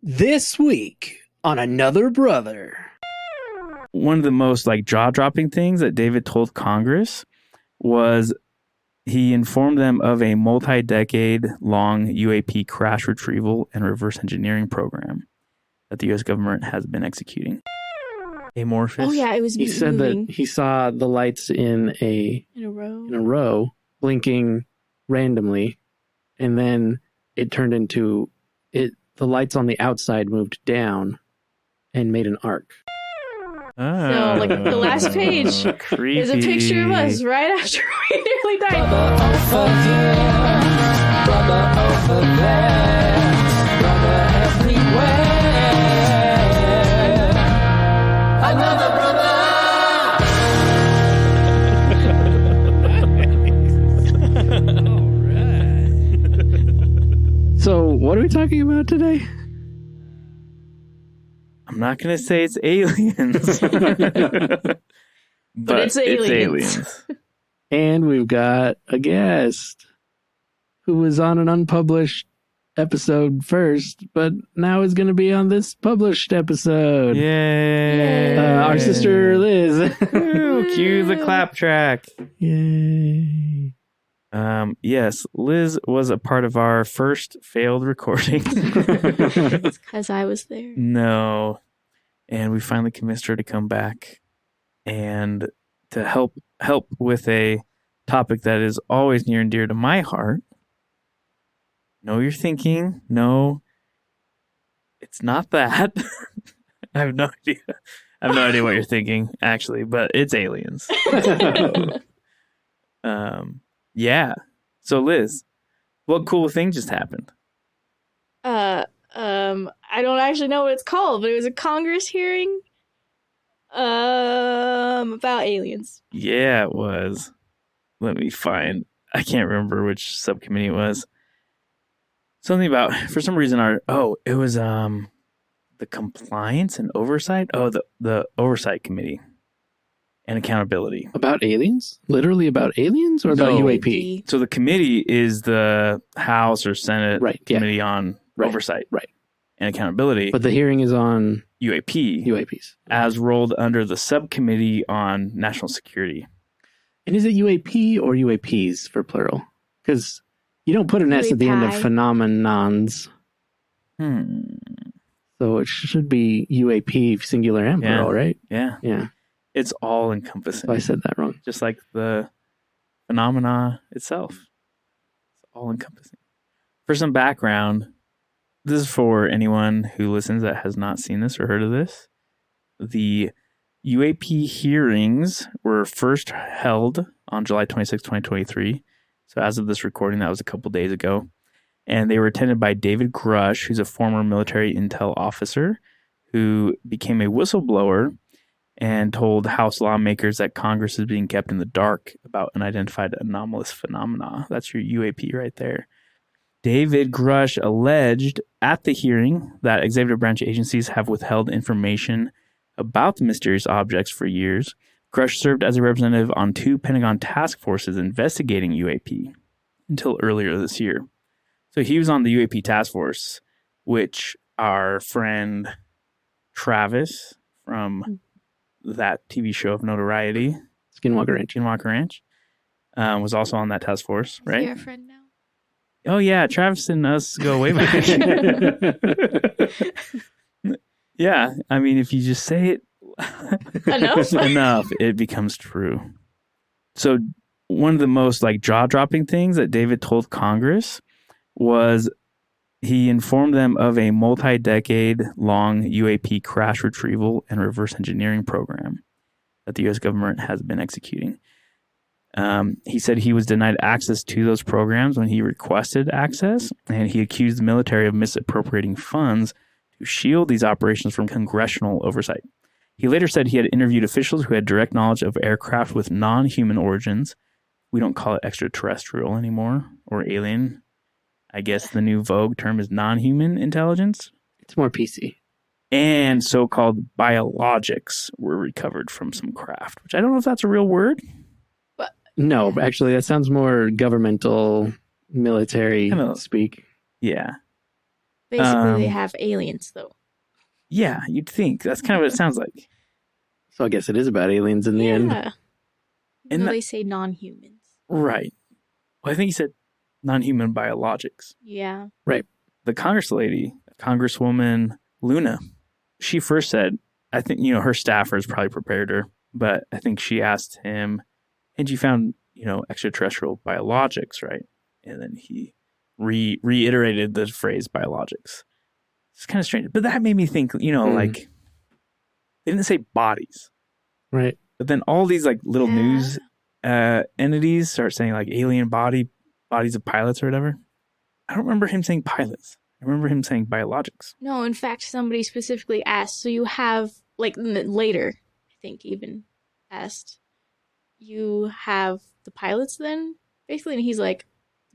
This week on Another Brother. One of the most jaw-dropping things that David told Congress was he informed them of a multi-decade long UAP crash retrieval and reverse engineering program that the U.S. government has been executing. Amorphous. Oh yeah, it was. He said moving that he saw the lights in a row blinking randomly, and then it turned into it. The lights on the outside moved down and made an arc. So, the last page is a picture of us right after we nearly died. Brother over here, brother over there, brother everywhere. Another All right. So, what are we talking about today? I'm not going to say it's aliens. but it's aliens. And we've got a guest who was on an unpublished episode first, but now is going to be on this published episode. Yay. Our sister Liz. Cue the clap track. Yay. Yes, Liz was a part of our first failed recording. It's because I was there. No. And we finally convinced her to come back and to help with a topic that is always near and dear to my heart. Know you're thinking, no, it's not that. I have no idea. I have no idea what you're thinking, actually, but it's aliens. Yeah. So Liz, what cool thing just happened? I don't actually know what it's called, but it was a Congress hearing about aliens. Yeah, it was. Let me find. I can't remember which subcommittee it was. Something about, for some reason, it was the compliance and oversight. Oh, the oversight committee and accountability. About aliens? Literally about aliens or about UAP? So the committee is the House or Senate committee on oversight and accountability. But the hearing is on UAPs. As rolled under the subcommittee on national security. And is it UAP or UAPs for plural? Because you don't put an S at the end of phenomenons. So it should be UAP singular and plural, right? Yeah. Yeah. It's all encompassing. So I said that wrong. Just like the phenomena itself. It's all encompassing. For some background, this is for anyone who listens that has not seen this or heard of this. The UAP hearings were first held on July 26, 2023. So as of this recording, that was a couple days ago. And they were attended by David Grush, who's a former military intel officer who became a whistleblower and told House lawmakers that Congress is being kept in the dark about unidentified anomalous phenomena. That's your UAP right there. David Grush alleged at the hearing that executive branch agencies have withheld information about the mysterious objects for years. Grush served as a representative on 2 Pentagon task forces investigating UAP until earlier this year. So he was on the UAP task force, which our friend Travis from that TV show of notoriety, Skinwalker Ranch, was also on that task force, right? Is he our friend now? Oh yeah, Travis and us go way back. Yeah, I mean, if you just say it enough, it becomes true. So one of the most jaw-dropping things that David told Congress was he informed them of a multi-decade long UAP crash retrieval and reverse engineering program that the U.S. government has been executing. He said he was denied access to those programs when he requested access, and he accused the military of misappropriating funds to shield these operations from congressional oversight. He later said he had interviewed officials who had direct knowledge of aircraft with non-human origins. We don't call it extraterrestrial anymore, or alien. I guess the new vogue term is non-human intelligence. It's more PC. And so-called biologics were recovered from some craft, which I don't know if that's a real word. No, actually, that sounds more governmental, military speak. Yeah. Basically, they have aliens, though. Yeah, you'd think. That's kind of what it sounds like. So I guess it is about aliens in the end. And they say non-humans. Right. Well, I think he said non-human biologics. Yeah. Right. The Congresswoman Luna, she first said, I think, her staffers probably prepared her, but I think she asked him, and you found, extraterrestrial biologics, right? And then he reiterated the phrase biologics. It's kind of strange, but that made me think, like, they didn't say bodies. Right. But then all these like little news entities start saying like alien bodies of pilots or whatever. I don't remember him saying pilots. I remember him saying biologics. No, in fact, somebody specifically asked. So you have, like, later, I think, even asked, you have the pilots then? Basically, and he's like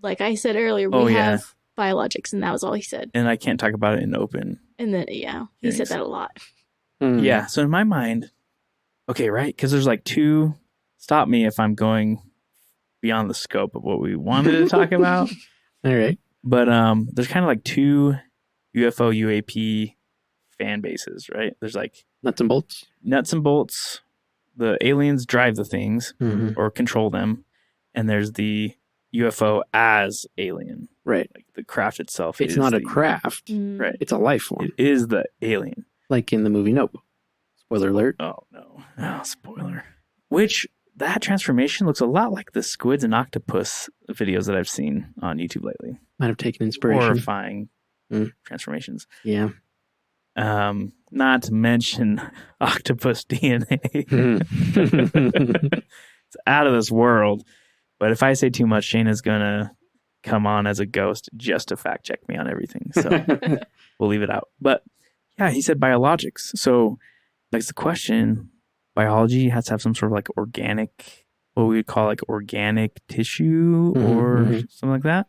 I said earlier, we have biologics, and that was all he said. And I can't talk about it in open. And then, he said that a lot. Yeah, so in my mind, okay, right? Because there's like two, stop me if I'm going beyond the scope of what we wanted to talk about. All right. But there's kind of like two UFO UAP fan bases, right? There's like nuts and bolts. The aliens drive the things or control them. And there's the UFO as alien. Right. Like the craft itself. It's not a craft. Right. It's a life form. It is the alien. Like in the movie Nope. Spoiler alert. Oh, no. Oh, spoiler. Which, that transformation looks a lot like the squids and octopus videos that I've seen on YouTube lately. Might have taken inspiration. Horrifying transformations. Yeah. Not to mention octopus DNA. It's out of this world. But if I say too much, Shayna's going to come on as a ghost just to fact check me on everything. So we'll leave it out. But yeah, he said biologics. So that's the question. Biology has to have some sort of like organic, what we would call like organic tissue or something like that.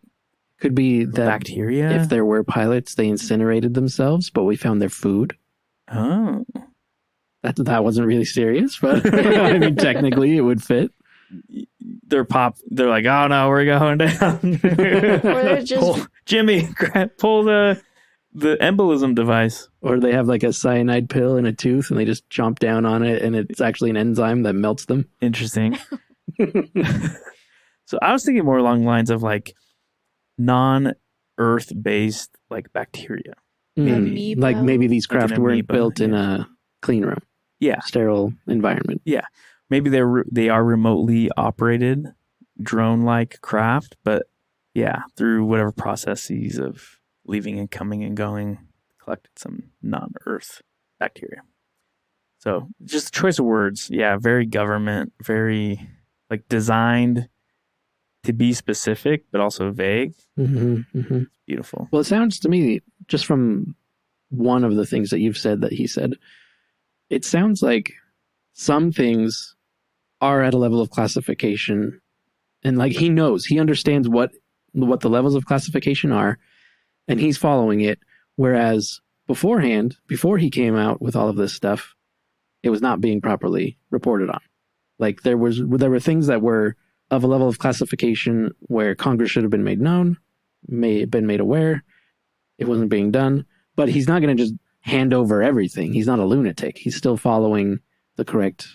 Could be that bacteria. If there were pilots, they incinerated themselves, but we found their food. Oh. That wasn't really serious, but I mean, technically it would fit. They're like, oh no, we're going down. Or they're just... Jimmy, pull the embolism device. Or they have like a cyanide pill in a tooth and they just chomp down on it and it's actually an enzyme that melts them. Interesting. So I was thinking more along the lines of like non-Earth based like bacteria. Maybe. Like maybe these craft like weren't built in a clean room. Yeah. Sterile environment. Yeah. Maybe they are remotely operated drone-like craft, but yeah, through whatever processes of leaving and coming and going, collected some non-Earth bacteria. So just a choice of words. Yeah, very government, very like designed to be specific, but also vague. It's beautiful. Well, it sounds to me, just from one of the things that you've said that he said, it sounds like some things are at a level of classification, and like he understands what the levels of classification are, and he's following it. Whereas beforehand, before he came out with all of this stuff, it was not being properly reported on. Like there were things that were of a level of classification where Congress should have been made known, been made aware. It wasn't being done, but he's not going to just hand over everything. He's not a lunatic. He's still following the correct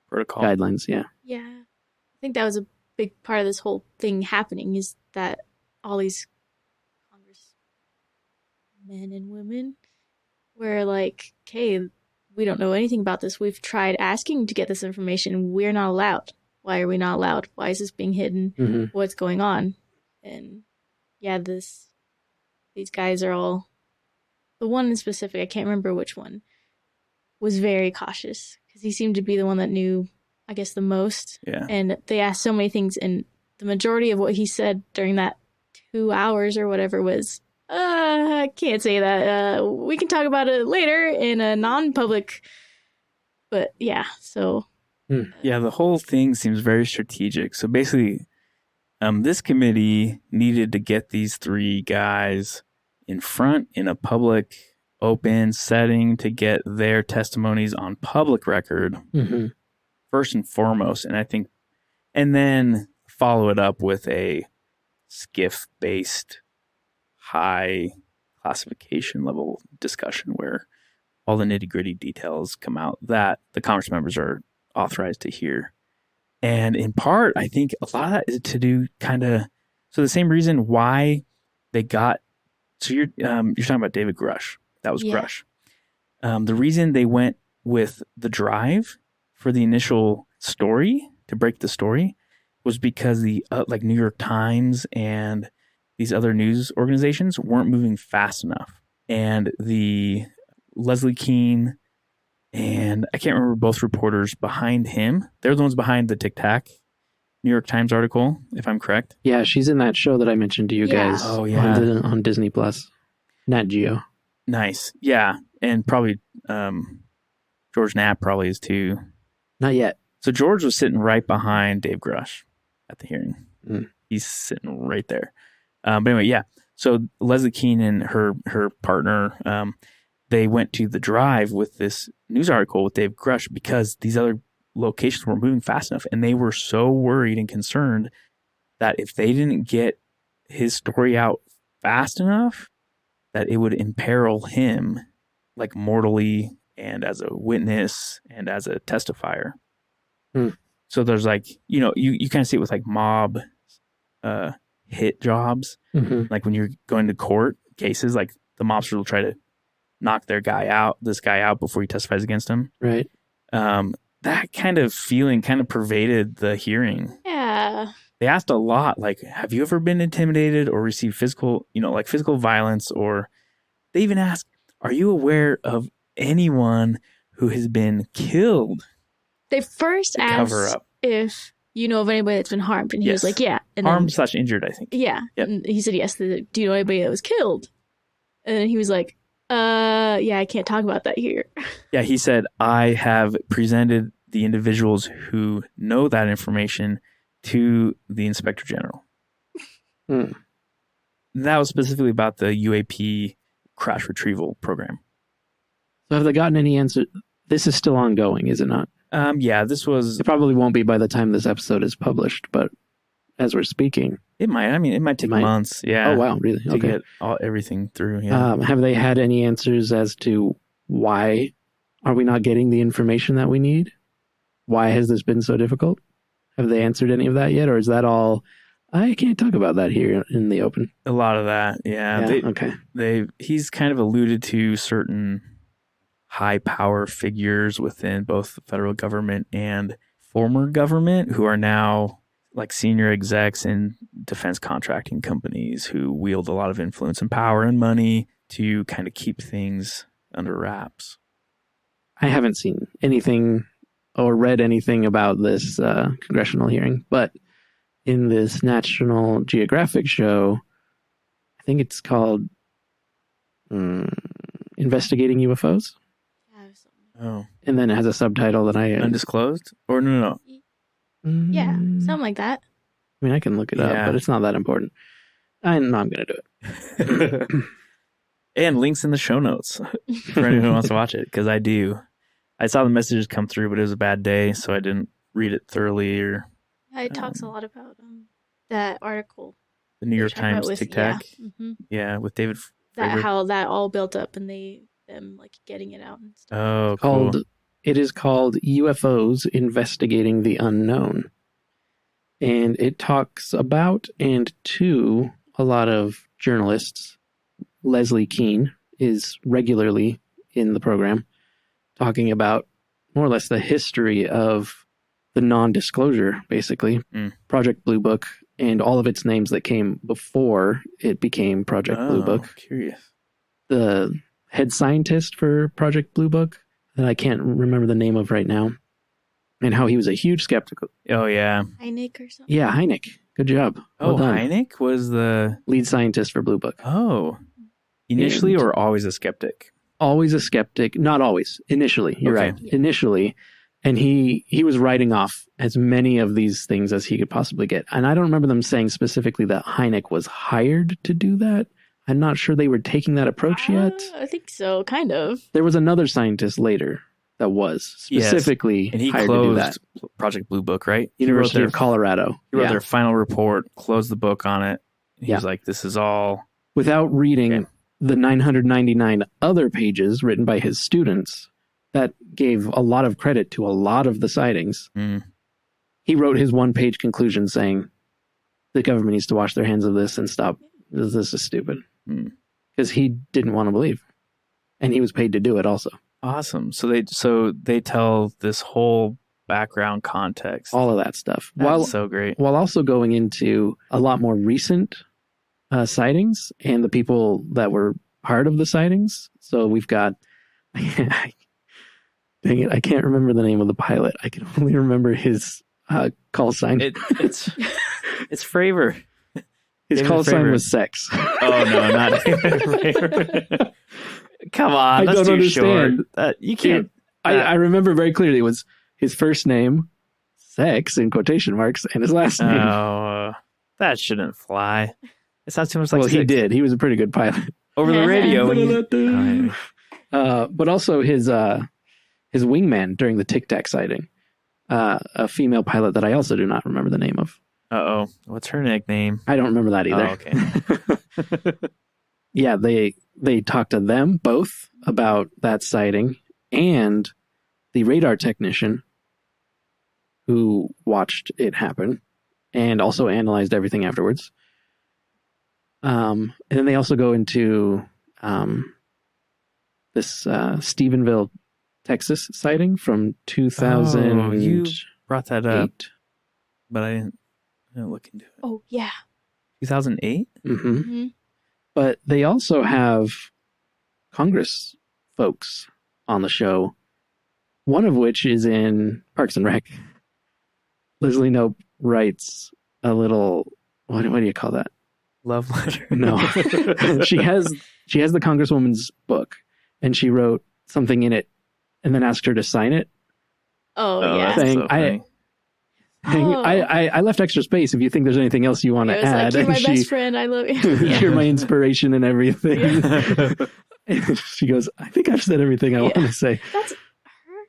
protocol guidelines. Yeah. Yeah. I think that was a big part of this whole thing happening, is that all these congressmen and women were like, okay, we don't know anything about this. We've tried asking to get this information. We're not allowed. Why are we not allowed? Why is this being hidden? What's going on? And yeah, these guys are all, the one in specific, I can't remember which one, was very cautious because he seemed to be the one that knew, I guess, the most. Yeah. And they asked so many things, and the majority of what he said during that 2 hours or whatever was, I can't say that. We can talk about it later in a non-public. But yeah, so. Yeah, the whole thing seems very strategic. So basically, this committee needed to get these three guys in front in a public, open setting to get their testimonies on public record, first and foremost. And I think, and then follow it up with a SCIF-based high classification level discussion where all the nitty gritty details come out that the Congress members are authorized to hear. And in part, I think a lot of that is to do so the same reason why they got, so you're talking about David Grush. That was Grush. The reason they went with the drive for the initial story, to break the story, was because the like New York Times and these other news organizations weren't moving fast enough. And the Leslie Keene and I can't remember both reporters behind him. They're the ones behind the Tic Tac New York Times article, if I'm correct. Yeah, she's in that show that I mentioned to you guys. Oh, yeah. On Disney Plus. Nat Geo. Nice. Yeah. And probably George Knapp probably is too. Not yet. So George was sitting right behind Dave Grush at the hearing. Mm. He's sitting right there. But anyway, yeah. So Leslie Keene and her partner, they went to the drive with this news article with Dave Grush because these other locations weren't moving fast enough. And they were so worried and concerned that if they didn't get his story out fast enough, that it would imperil him like mortally and as a witness and as a testifier. So there's like, you kind of see it with like mob hit jobs. Mm-hmm. Like when you're going to court cases, like the mobster will try to knock this guy out before he testifies against him. Right. That kind of feeling kind of pervaded the hearing. Yeah. They asked a lot, like, have you ever been intimidated or received physical violence? Or they even asked, are you aware of anyone who has been killed? They first asked if you know of anybody that's been harmed. And he was like, yeah. And harmed/injured, I think. Yeah. Yep. And he said, yes. Do you know anybody that was killed? And then he was like, yeah, I can't talk about that here. Yeah, he said, I have presented the individuals who know that information to the Inspector General. That was specifically about the UAP crash retrieval program. So have they gotten any answer? This is still ongoing, is it not? Yeah, this was... It probably won't be by the time this episode is published, but as we're speaking... It might. I mean, it might take months. Yeah. Oh, wow. Really? To get everything through. Yeah. Have they had any answers as to why are we not getting the information that we need? Why has this been so difficult? Have they answered any of that yet? Or is that all, I can't talk about that here in the open? A lot of that. Yeah. Okay. He's kind of alluded to certain high power figures within both the federal government and former government who are now like senior execs in defense contracting companies who wield a lot of influence and power and money to kind of keep things under wraps. I haven't seen anything or read anything about this congressional hearing, but in this National Geographic show, I think it's called Investigating UFOs. Oh. And then it has a subtitle that I... Undisclosed? Or no. Yeah, something like that. I mean, I can look it up, but it's not that important. I'm going to do it. And links in the show notes for anyone who wants to watch it, because I do. I saw the messages come through, but it was a bad day, so I didn't read it thoroughly. Yeah, it talks a lot about that article. The New York Times Tic Tac. Yeah, with David Fravor. How that all built up and them like getting it out and stuff. Oh, cool. It is called UFOs Investigating the Unknown. And it talks about and to a lot of journalists. Leslie Keene is regularly in the program talking about more or less the history of the non-disclosure, basically. Project Blue Book and all of its names that came before it became Project Blue Book. Curious. The head scientist for Project Blue Book that I can't remember the name of right now, and how he was a huge skeptic. Oh, yeah. Hynek or something? Yeah, Hynek. Good job. Well done. Hynek was the... lead scientist for Blue Book. Oh. Initially or always a skeptic? Always a skeptic. Not always. Initially. You're right. Initially. And he was writing off as many of these things as he could possibly get. And I don't remember them saying specifically that Hynek was hired to do that. I'm not sure they were taking that approach yet. I think so, kind of. There was another scientist later that was specifically and he hired closed to do that. Project Blue Book, right? University of Colorado. He wrote their final report, closed the book on it. He was like, this is all... Without reading the 999 other pages written by his students that gave a lot of credit to a lot of the sightings. He wrote his one-page conclusion saying the government needs to wash their hands of this and stop. This is stupid. Because he didn't want to believe. And he was paid to do it also. Awesome. So they tell this whole background context. All of that stuff. That's so great. While also going into a lot more recent sightings and the people that were part of the sightings. So we've got, dang it, I can't remember the name of the pilot. I can only remember his call sign. It's Fravor. His David call sign Fravor. was sex. Oh, no, not David Fravor. Come on, that's don't too understand. short. You can't. I remember very clearly it was his first name, sex, in quotation marks, and his last name. Oh, that shouldn't fly. It sounds too much like Well, sex. he did. He was a pretty good pilot. Over the radio. But also his wingman during the Tic Tac sighting, a female pilot that I also do not remember the name of. Uh-oh. What's her nickname? I don't remember that either. Oh, okay. Yeah, they talked to them both about that sighting and the radar technician who watched it happen and also analyzed everything afterwards. And then they also go into this Stephenville, Texas sighting from 2000. Oh, you brought that up, but I didn't look into it. Oh, yeah. 2008? Mm-hmm. But they also have Congress folks on the show, one of which is in Parks and Rec. Leslie Knope writes a little, what do you call that? Love letter? No. she has the Congresswoman's book, and she wrote something in it and then asked her to sign it. Oh, yeah. That's Saying, so funny. I left extra space if you think there's anything else you want to add. Like, you're my And best friend. I love you. You're my inspiration and everything. And she goes, I think I've said everything I want to say. That's her?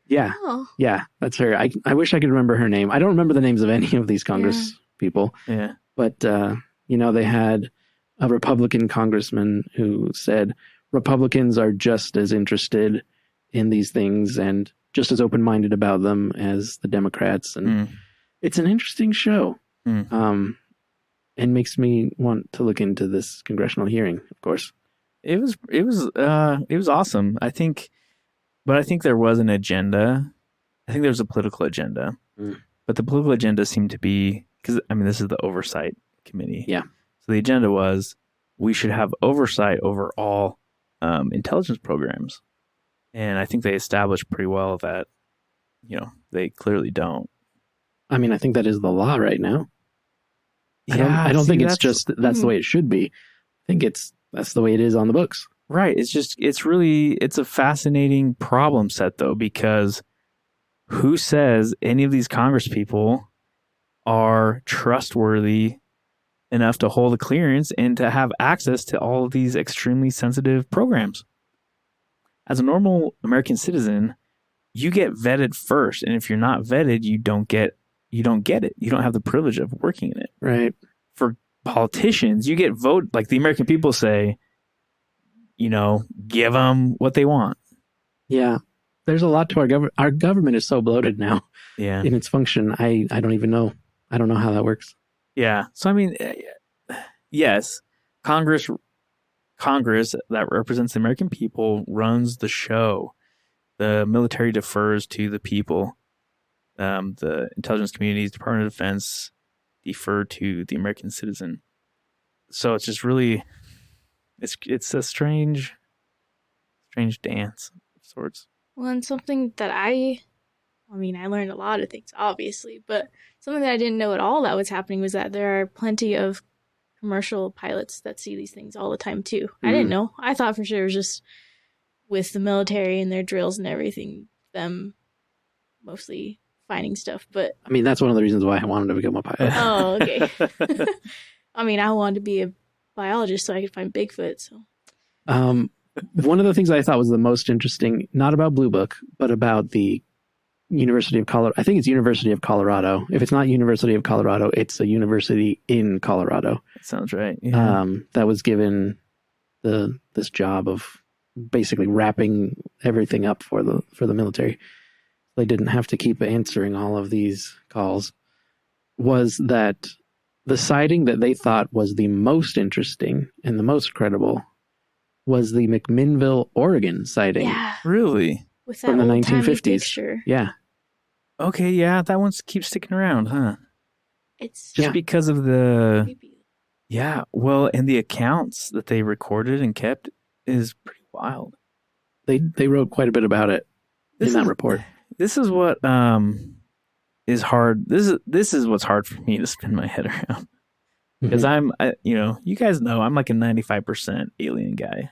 Yeah. Oh. Yeah, that's her. I wish I could remember her name. I don't remember the names of any of these Congress people. Yeah. But, they had a Republican congressman who said Republicans are just as interested in these things and just as open-minded about them as the Democrats. And it's an interesting show. And makes me want to look into this congressional hearing, of course. It was awesome. I think there was an agenda. I think there was a political agenda, but the political agenda seemed to be, because this is the oversight committee. Yeah. So the agenda was we should have oversight over all intelligence programs, and I think they established pretty well that they clearly don't. I think that is the law right now. Yeah, I don't think it's just that's the way it should be. I think that's the way it is on the books. Right. It's a fascinating problem set, though, because who says any of these Congress people are trustworthy enough to hold a clearance and to have access to all of these extremely sensitive programs? As a normal American citizen, you get vetted first, and if you're not vetted, you don't get it. You don't have the privilege of working in it. Right. For politicians, you get voted, like the American people say, give them what they want. Yeah. There's a lot to our government. Our government is so bloated now in its function. I don't even know. I don't know how that works. Yeah. So, yes, Congress that represents the American people runs the show. The military defers to the people. The intelligence communities, Department of Defense defer to the American citizen. So it's just really, it's a strange dance of sorts. Well, and something that I learned a lot of things, obviously, but something that I didn't know at all that was happening was that there are plenty of commercial pilots that see these things all the time, too. I didn't know. I thought for sure it was just with the military and their drills and everything, them mostly finding stuff, but... that's one of the reasons why I wanted to become a pilot. Oh, okay. I wanted to be a biologist so I could find Bigfoot, so... One of the things I thought was the most interesting, not about Blue Book, but about the University of Colorado. I think it's University of Colorado. If it's not University of Colorado, it's a university in Colorado. That sounds right. Yeah. That was given this job of basically wrapping everything up for the military. They didn't have to keep answering all of these calls. Was that the sighting that they thought was the most interesting and the most credible was the McMinnville, Oregon sighting. Yeah. Really? With that From the old-timey 1950s. picture. Yeah. Okay, yeah, that one keeps sticking around, huh? It's Just because of the... creepy. Yeah, well, and the accounts that they recorded and kept is pretty wild. They wrote quite a bit about it in that report. This is what is hard. This is what's hard for me to spin my head around. Because you guys know, I'm like a 95% alien guy.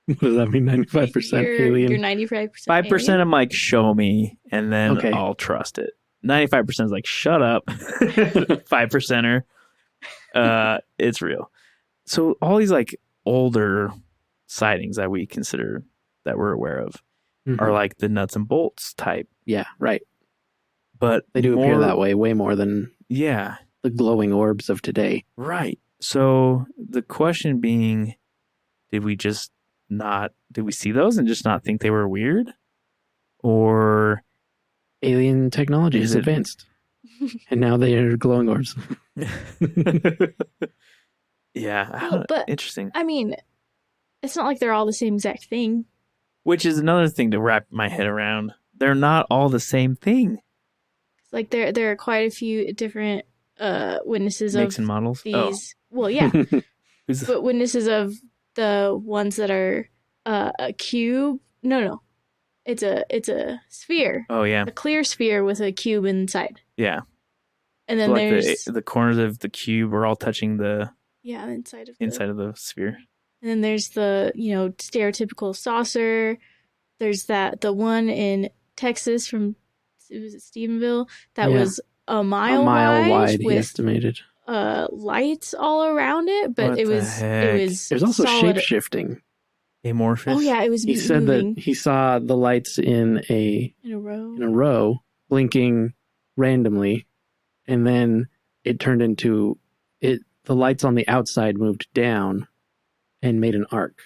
What does that mean? 95% alien? You're 95% 5% I'm like, show me, and then Okay. I'll trust it. 95% is like, shut up. 5%er. It's real. So all these like older sightings that we consider, that we're aware of, are like the nuts and bolts type. Yeah, right. But They do appear that way more than Yeah. the glowing orbs of today. Right. So the question being, did we see those and just not think they were weird? Or Alien technology Is is it- advanced. And now they are glowing orbs. yeah, No, but- interesting. I mean, it's not like they're all the same exact thing. Which is another thing to wrap my head around. They're not all the same thing. It's like there are quite a few different witnesses Makes of and models. these. Well, yeah, Who's- but witnesses of the ones that are a cube. No, it's a sphere, oh yeah, a clear sphere with a cube inside. yeah. And then So like there's the corners of the cube are all touching the inside of inside of the sphere. And then there's the stereotypical saucer. There's the one in Texas from, was it Stephenville, that Yeah. was a mile, A mile wide, he with estimated. lights all around it, but What it the was heck? There's also solid. shape-shifting. Amorphous. Oh yeah, it was He said moving that he saw the lights in a in a row. row blinking randomly, and then it turned into the lights on the outside moved down and made an arc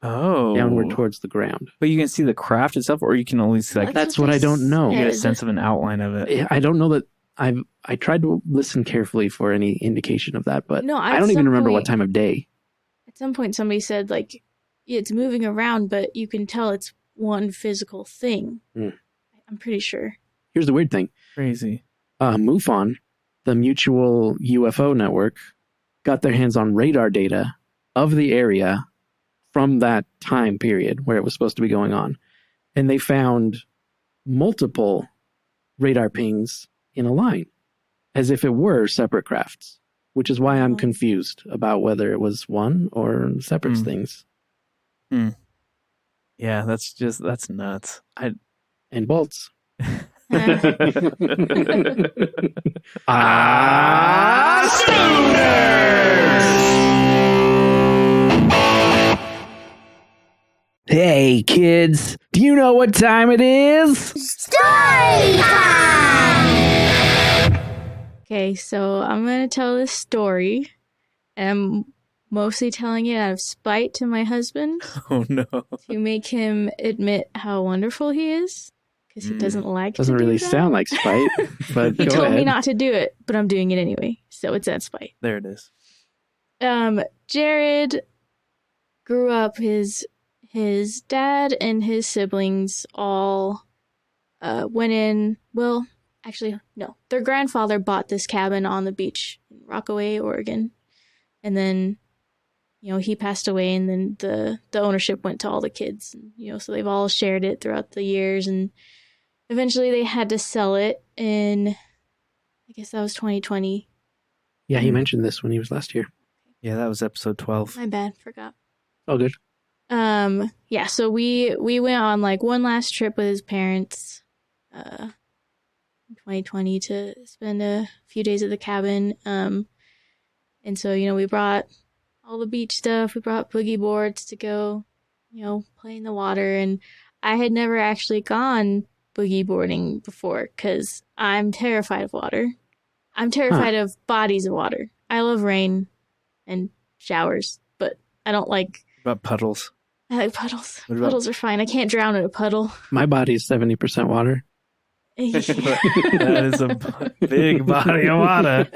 Oh. downward towards the ground. But you can see the craft itself, or you can only see like That's what I don't know. you get a said. sense of an outline of it. I don't know that I tried to listen carefully for any indication of that, but No, I at don't even some remember what point- time of day. At some point, somebody said like it's moving around, but you can tell it's one physical thing. Hmm. I'm pretty sure. Here's the weird thing. Crazy. MUFON, the Mutual UFO Network, got their hands on radar data of the area from that time period where it was supposed to be going on. And they found multiple radar pings in a line, as if it were separate crafts, which is why I'm Oh. confused about whether it was one or separate Hmm. things. Yeah, that's nuts. And bolts. Hey kids, do you know what time it is? Okay, so I'm going to tell this story, and I'm mostly telling it out of spite to my husband Oh no. to make him admit how wonderful he is, because he doesn't like Doesn't to do really that. sound like spite, but He go told ahead. me not to do it, but I'm doing it anyway, so it's at spite. There it is. Jared grew up, his dad and his siblings all went in, well, actually, no. Their grandfather bought this cabin on the beach in Rockaway, Oregon. And then, he passed away, and then the ownership went to all the kids. So they've all shared it throughout the years. And eventually they had to sell it in, I guess that was 2020. Yeah, he mentioned this when he was last here. Yeah, that was episode 12. My bad, forgot. Oh, good. Yeah, so we went on like one last trip with his parents in 2020 to spend a few days at the cabin. And so, we brought all the beach stuff. We brought boogie boards to go, play in the water. And I had never actually gone boogie boarding before because I'm terrified of water. I'm terrified of bodies of water. I love rain and showers, but I don't like. What about puddles? I like puddles. What about- Puddles are fine. I can't drown in a puddle. My body's 70% water. That is a big body of water.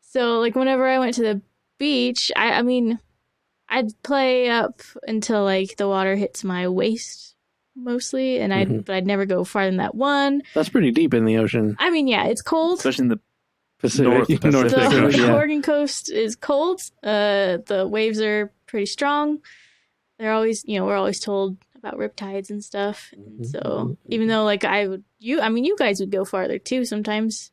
So like whenever I went to the beach, I mean, I'd play up until like the water hits my waist mostly, and but I'd never go farther than that one. That's pretty deep in the ocean. I mean, yeah, it's cold. Especially in the Pacific. North The Pacific, yeah. Oregon coast is cold. The waves are pretty strong. They're always, we're always told about riptides and stuff. And so even though like you guys would go farther too sometimes.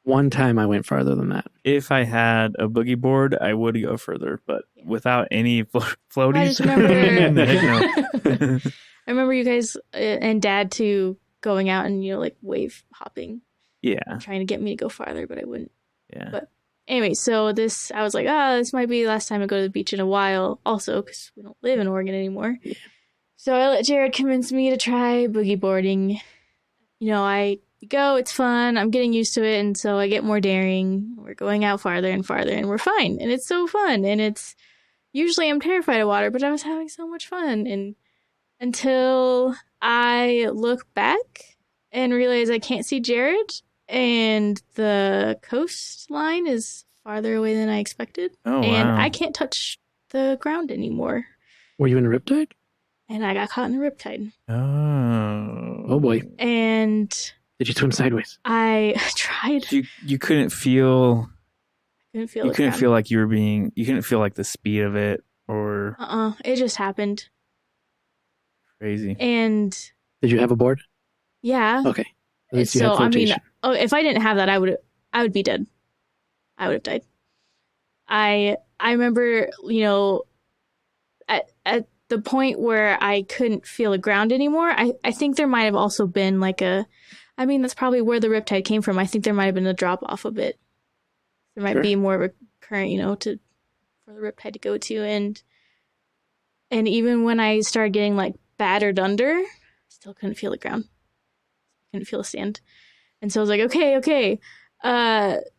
One time I went farther than that. if I had a boogie board, I would go further, but without any floaties. I just remember, No. I remember you guys and Dad too going out and like wave hopping, Yeah. trying to get me to go farther, but I wouldn't. Yeah. But anyway, so I was like, this might be the last time I go to the beach in a while. Also, because we don't live in Oregon anymore. Yeah. So I let Jared convince me to try boogie boarding. I go, it's fun. I'm getting used to it, and so I get more daring. We're going out farther and farther, and we're fine. And it's so fun. And it's usually I'm terrified of water, but I was having so much fun. And until I look back and realize I can't see Jared, and the coastline is farther away than I expected. Oh, And wow. I can't touch the ground anymore. Were you in a riptide? And I got caught in the riptide. Oh boy. And Did you swim sideways? I tried. You couldn't feel. Couldn't feel You the couldn't ground. feel like you were being. You couldn't feel like the speed of it or It just happened. crazy. And Did you have a board? yeah. Okay. At least you had So, I mean, flotation. if I didn't have that, I would be dead. I would have died. I remember, at the point where I couldn't feel the ground anymore, I think there might have also been that's probably where the riptide came from. I think there might have been a drop off a bit. There might Sure. be more of a current, for the riptide to go to. And even when I started getting battered under, I still couldn't feel the ground. Couldn't feel the sand. And so I was like, okay,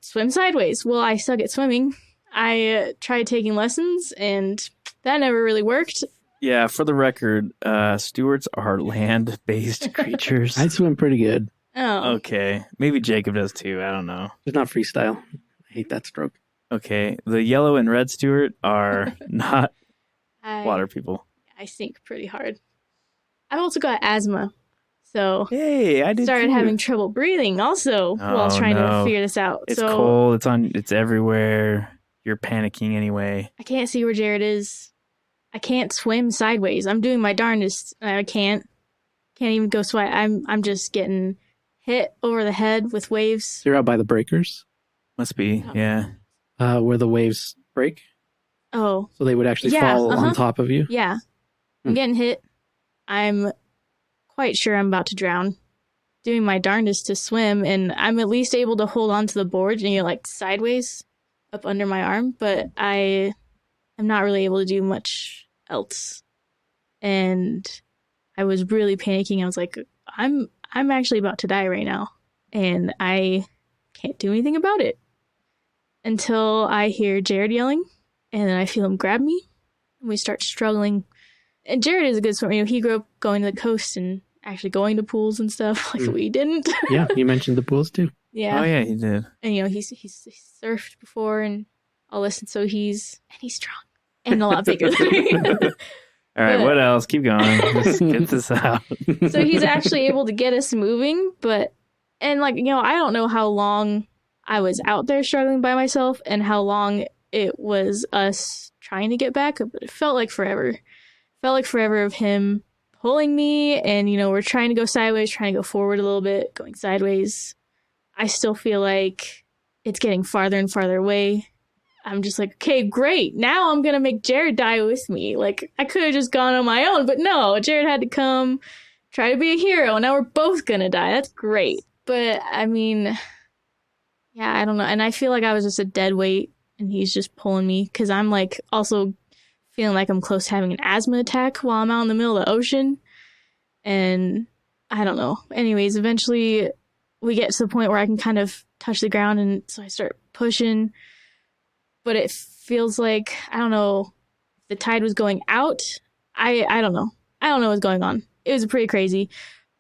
swim sideways. Well, I suck at swimming. I tried taking lessons, and that never really worked. Yeah, for the record, stewards are land-based creatures. I swim pretty good. Oh, Okay, maybe Jacob does too. I don't know. It's not freestyle. I hate that stroke. Okay, the yellow and red steward are not water people. I sink pretty hard. I've also got asthma, so Hey, I did started too. having trouble breathing also while trying no. to figure this out. It's so cold. It's everywhere. You're panicking anyway. I can't see where Jared is. I can't swim sideways. I'm doing my darndest. I can't even go swim. I'm just getting hit over the head with waves. So you're out by the breakers, Must be. Oh. Yeah. where the waves break, Oh, so they would actually Yeah, fall uh-huh. on top of you. yeah. I'm getting hit. I'm quite sure I'm about to drown. Doing my darndest to swim, and I'm at least able to hold on to the board and sideways up under my arm, but I am not really able to do much else. And I was really panicking. I was like, I'm actually about to die right now, and I can't do anything about it until I hear Jared yelling, and then I feel him grab me, and we start struggling. And Jared is a good swimmer. He grew up going to the coast and actually going to pools and stuff like we didn't. Yeah, you mentioned the pools too. Yeah. Oh yeah, he did. And he's surfed before and all this, and so he's strong and a lot bigger than me. All right, But- what else? Keep going. Let's get this out. So he's actually able to get us moving, I don't know how long I was out there struggling by myself and how long it was us trying to get back, but it felt like forever. Felt like forever of him pulling me, and we're trying to go sideways, trying to go forward a little bit, going sideways. I still feel like it's getting farther and farther away. I'm just like, okay, great. Now I'm going to make Jared die with me. I could have just gone on my own, but no, Jared had to come, try to be a hero. Now we're both going to die. That's great. But I mean, yeah, I don't know. And I feel like I was just a dead weight, and he's just pulling me because I'm also feeling like I'm close to having an asthma attack while I'm out in the middle of the ocean. And I don't know. Anyways, eventually we get to the point where I can kind of touch the ground, and so I start pushing. But it feels like, I don't know, the tide was going out. I don't know. I don't know what's going on. It was pretty crazy.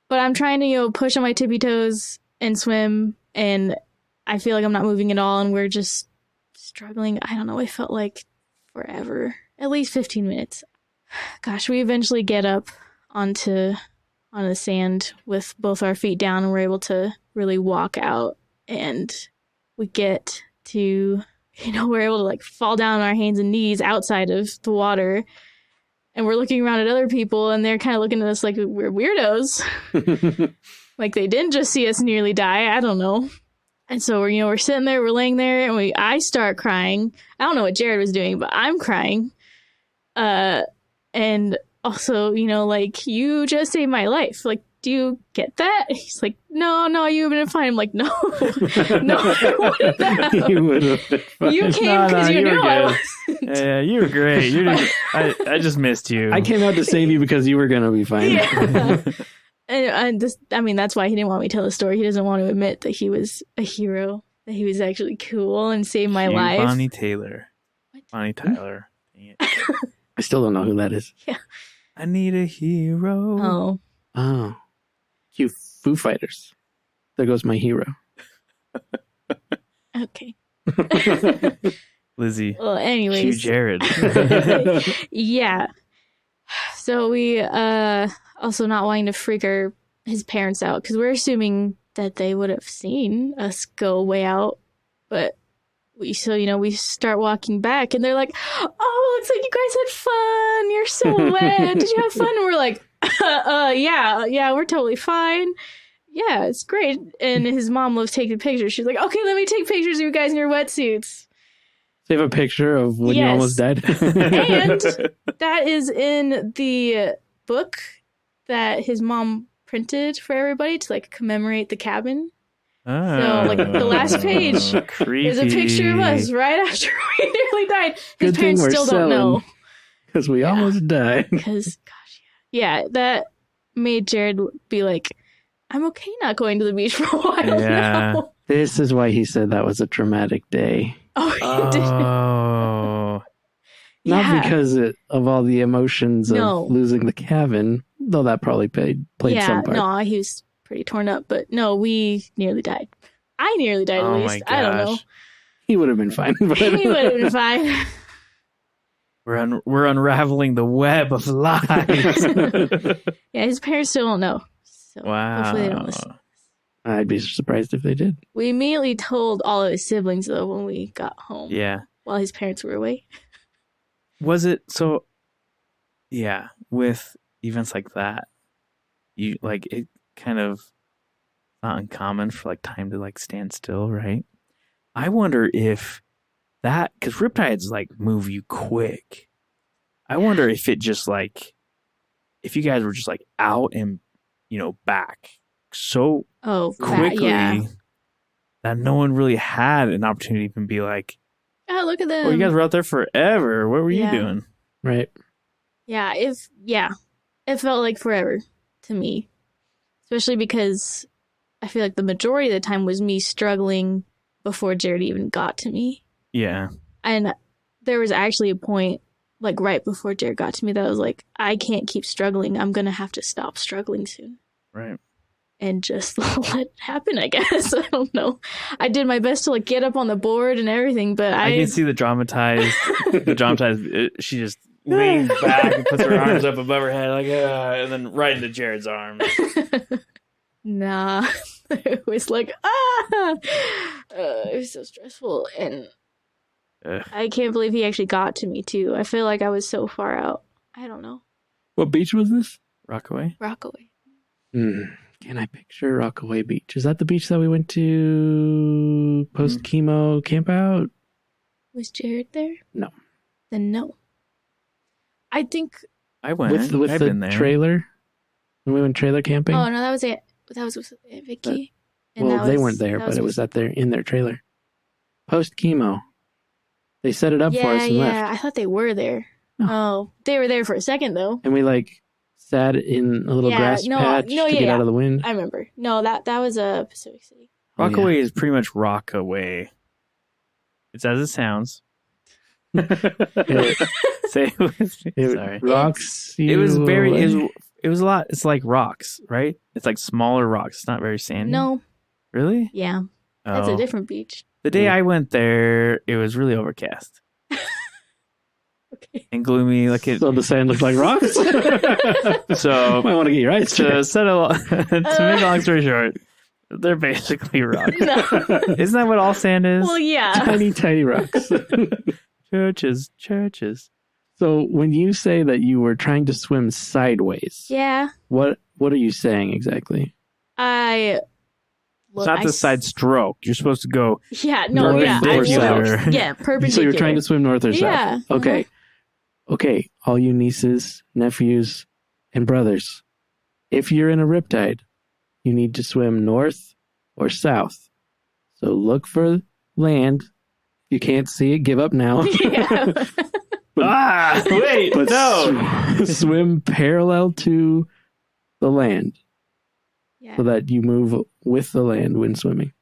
But I'm trying to, push on my tippy toes and swim, and I feel like I'm not moving at all, and we're just struggling. I don't know. It felt like forever. At least 15 minutes. Gosh, we eventually get up on the sand with both our feet down, and we're able to really walk out, and we get to, we're able to like fall down on our hands and knees outside of the water, and we're looking around at other people, and they're kind of looking at us like we're weirdos. Like they didn't just see us nearly die. I don't know. And so we're sitting there, we're laying there, and I start crying. I don't know what Jared was doing, but I'm crying. And also, like, you just saved my life. Like, do you get that? He's like, no, you would have been fine. I'm like, no, no, I wouldn't have. You would have been fine. You came because you knew I wasn't. Yeah, you were great. I just missed you. I came out to save you because you were going to be fine. Yeah. And that's why he didn't want me to tell the story. He doesn't want to admit that he was a hero, that he was actually cool and saved my life. Bonnie Taylor. What? Bonnie Tyler. Dang it. I still don't know who that is. Yeah. I need a hero. Oh. Cue Foo Fighters. There goes my hero. Okay. Lizzie. Well, Cue anyways. Jared. Yeah. So we also not wanting to freak his parents out, because we're assuming that they would have seen us go way out, but we start walking back, and they're like, oh, looks like you guys had fun, you're so wet, did you have fun? And we're like, yeah, we're totally fine, yeah, it's great. And his mom loves taking pictures. She's like, okay, let me take pictures of you guys in your wetsuits. So you have a picture of when you almost died? And that is in the book that his mom printed for everybody to like commemorate the cabin. So like the last page is a picture of us right after we nearly died. His parents still don't know. Because we almost died. Because, gosh, yeah, that made Jared be like, I'm okay not going to the beach for a while now. This is why he said that was a traumatic day. Oh, he did. Oh. Not because of all the emotions of losing the cabin, though that probably played some part. No, he was pretty torn up, but no, we nearly died. I nearly died at least. I don't know. He would have been fine. He would have been fine. We're unraveling the web of lies. Yeah, his parents still don't know. So wow. Hopefully they don't listen. I'd be surprised if they did. We immediately told all of his siblings, though, when we got home. Yeah. While his parents were away. Was it so? Yeah, with events like that, you like it kind of not uncommon for like time to like stand still, right? I wonder if that, because riptides like move you quick. I wonder if it just like, if you guys were just like out and back so quickly that no one really had an opportunity to even be like, oh, look at them. Well, you guys were out there forever. What were you doing? Right. Yeah, it felt like forever to me. Especially because I feel like the majority of the time was me struggling before Jared even got to me. Yeah. And there was actually a point, like right before Jared got to me, that I was like, I can't keep struggling. I'm going to have to stop struggling soon. Right. And just let it happen, I guess. I don't know. I did my best to like get up on the board and everything, but I can see the dramatized, she just leans back and puts her arms up above her head, like, and then right into Jared's arms. Nah. It was like, it was so stressful. And I can't believe he actually got to me, too. I feel like I was so far out. I don't know. What beach was this? Rockaway. Can I picture Rockaway Beach? Is that the beach that we went to post-chemo camp out? Was Jared there? No. Then no. I think... I went. With the trailer? When we went trailer camping? Oh, no, that was it. That was with Vicky. They weren't there, but it was in their trailer. Post-chemo. They set it up for us and left. Yeah, I thought they were there. Oh, they were there for a second, though. And we, sat in a little grass patch to get out of the wind. I remember. No, that was Pacific City. Rockaway is pretty much Rockaway. It's as it sounds. Say it with me. It Sorry. rocks you It was very. away. It was a lot. It's like rocks, right? It's like smaller rocks. It's not very sandy. No. Really? Yeah. That's Oh. a different beach. The day I went there, it was really overcast Okay. and gloomy. Like it. So the sand looked like rocks? So Might want to get your eyes to checked. set to make a long story short, they're basically rocks. No. Isn't that what all sand is? Well, yeah. Tiny, tiny rocks. Churches. So when you say that you were trying to swim sideways, Yeah. what are you saying exactly? It's not the side stroke. You're supposed to go. Yeah, no, North yeah. or I south? know. Yeah, perpendicular. So you're trying to swim north or south? Yeah. Okay. Okay, all you nieces, nephews, and brothers. If you're in a riptide, you need to swim north or south. So look for land. If you can't see it, give up now. Yeah. Wait, But no. swim parallel to the land Yeah. so that you move with the land when swimming.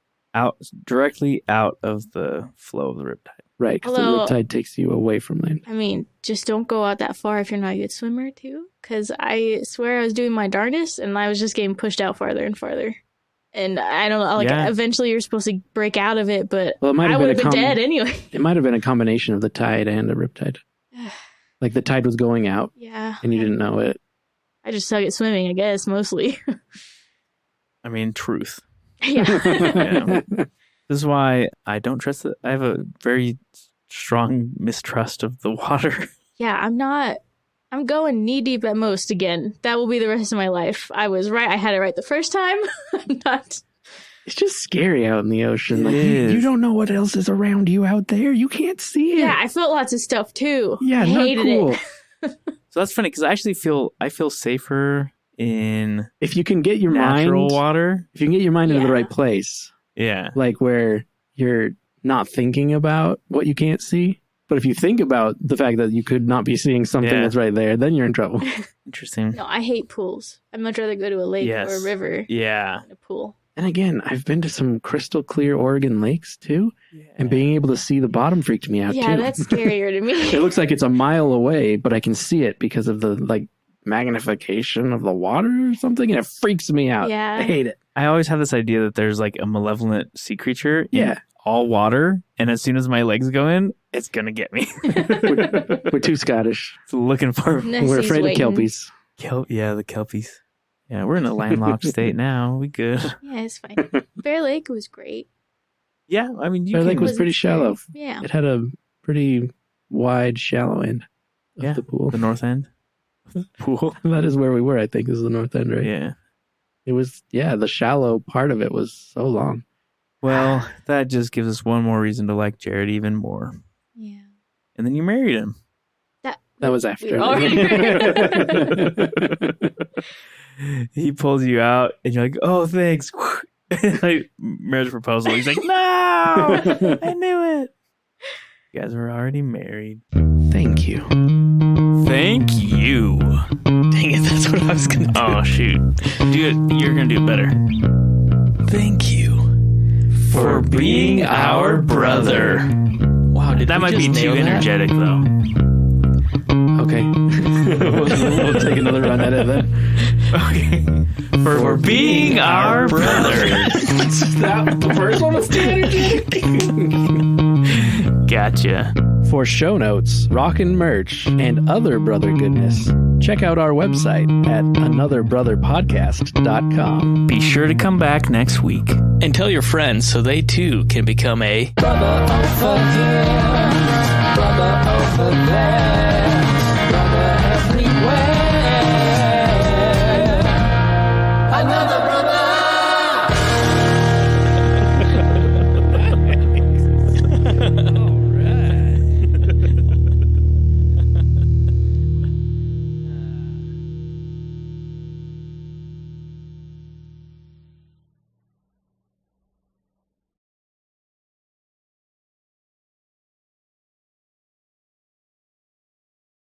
Directly out of the flow of the riptide. Right, because the Although- riptide takes you away from land. I mean, just don't go out that far if you're not a good swimmer, too. Because I swear I was doing my darndest and I was just getting pushed out farther and farther. And I don't know, like, Yeah. eventually you're supposed to break out of it, but Well, it might I have would been have been dead anyway. It might have been a combination of the tide and a riptide. Like the tide was going out Yeah. and you didn't know it. I just suck at swimming, I guess, mostly. I mean, truth. Yeah. Yeah. This is why I don't trust it. I have a very strong mistrust of the water. Yeah, I'm going knee deep at most again. That will be the rest of my life. I was right. I had it right the first time. I'm not. It's just scary out in the ocean. Like It is. you don't know what else is around you out there. You can't see it. Yeah, I felt lots of stuff too. Yeah, I not hated cool. it. So that's funny because I actually feel safer in If you can get your natural mind, water. if you can get your mind into the Yeah. right place, Yeah. like where you're not thinking about what you can't see. But if you think about the fact that you could not be seeing something Yeah. that's right there, then you're in trouble. Interesting. No, I hate pools. I'd much rather go to a lake Yes. or a river Yeah. than a pool. And again, I've been to some crystal clear Oregon lakes too, and being able to see the bottom freaked me out Yeah, too. that's scarier to me. It looks like it's a mile away, but I can see it because of the like magnification of the water or something, and it freaks me out. Yeah. I hate it. I always have this idea that there's like a malevolent sea creature in Yeah. all water, and as soon as my legs go in, it's gonna get me. We're too Scottish. It's looking for Nessie's We're afraid waiting. of kelpies. Yeah, the kelpies. Yeah, we're in a landlocked state now. We good. Yeah, it's fine. Bear Lake was great. Yeah, I mean, you Bear can, Lake was Wasn't pretty shallow. scary. Yeah. It had a pretty wide, shallow end of Yeah, the pool. the north end pool. That is where we were, I think, is the north end, right? Yeah. It was, the shallow part of it was so long. Well, that just gives us one more reason to like Jared even more. Yeah. And then you married him. That was after. He pulls you out, and you're like, "Oh, thanks." Like marriage proposal. He's like, "No, I knew it." You guys were already married. Thank you. Thank you. Dang it, that's what I was going to do. Oh shoot, do it. You're gonna do it better. Thank you For being our brother. Wow, did That we might be just too nail that? energetic, though. Okay. we'll take another run at it then. Okay. For being our brother. The first one was too energetic. Gotcha. For show notes, rockin' merch, and other brother goodness, check out our website at anotherbrotherpodcast.com. Be sure to come back next week. And tell your friends so they too can become a Brother over here, brother over there.